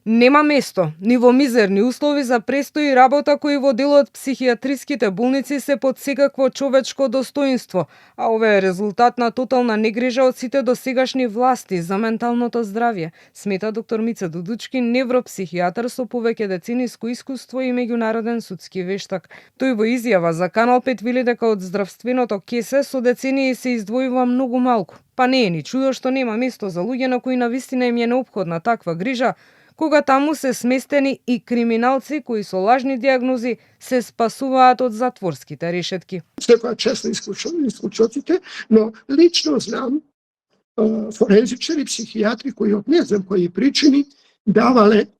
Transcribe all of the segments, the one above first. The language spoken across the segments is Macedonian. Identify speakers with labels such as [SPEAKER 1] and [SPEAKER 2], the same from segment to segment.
[SPEAKER 1] Нема место, ни во мизерни услови за престој и работа кои во дел од психијатриските болници се под секакво човечко достоинство, а ова е резултат на тотална негрижа од сите досегашни власти за менталното здравје, смета доктор Мица Дудучки, невропсихијатар со повеќе децениско искуство и меѓународен судски вештак. Тој во изјава за Канал 5 вели дека од здравственото кесе со децении се издвојува многу малку. Па не е ни чудо што нема место за луѓе на кои навистина им е неопходна таква грижа, кога таму се сместени и криминалци кои со лажни диагнози се спасуваат од затворските решетки.
[SPEAKER 2] Секоја чест на исклучоците, но лично знам форензичари, психијатри кои од не знам кои причини давале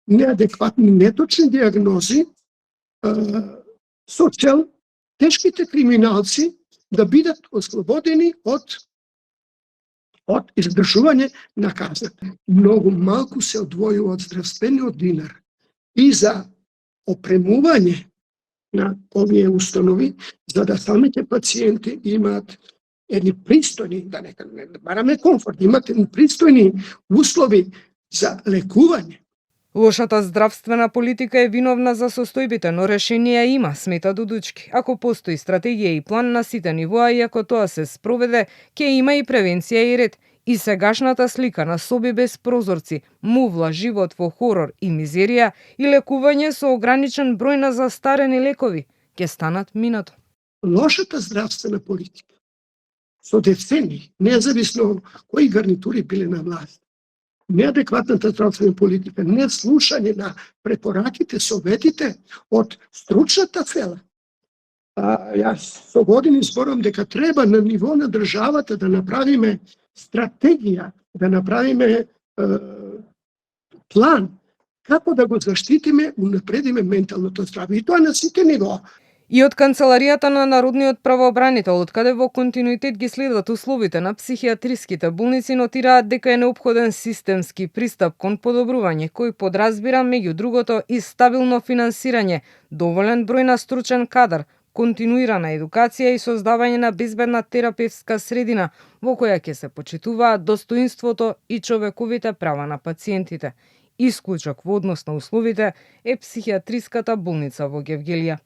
[SPEAKER 2] неадекватни, неточни диагнози со цел тешките криминалци да бидат ослободени од издржување на казната. Многу малку се одвојува од здравствениот динар и за опремување на овие установи, за да самите пациенти имаат едни пристојни, да не бараме комфорт, имаат едни пристојни услови за лекување.
[SPEAKER 1] Лошата здравствена политика е виновна за состојбите, но решенија има, смета Дудучки. Ако постои стратегија и план на сите нивоа и ако тоа се спроведе, ќе има и превенција и ред. И сегашната слика на соби без прозорци, мувла, живот во хорор и мизерија и лекување со ограничен број на застарени лекови ќе станат минато.
[SPEAKER 2] Лошата здравствена политика со децени, независно кои гарнитури биле на власт, неадекватната здравствена политика, не слушање на препораките, советите од стручната цела. Јас со години зборам дека треба на ниво на државата да направиме стратегија, да направиме план како да го заштитиме, унапредиме менталното здравје. И тоа на сите нивоа.
[SPEAKER 1] И од Канцеларијата на Народниот правообранител, од каде во континуитет ги следат условите на психијатриските болници, нотираат дека е неопходен системски пристап кон подобрување, кој подразбира меѓу другото и стабилно финансирање, доволен број на стручен кадар, континуирана едукација и создавање на безбедна терапевтска средина во која ќе се почитуваат достоинството и човековите права на пациентите. Исклучок во однос на условите е психијатриската болница во Гевгелија.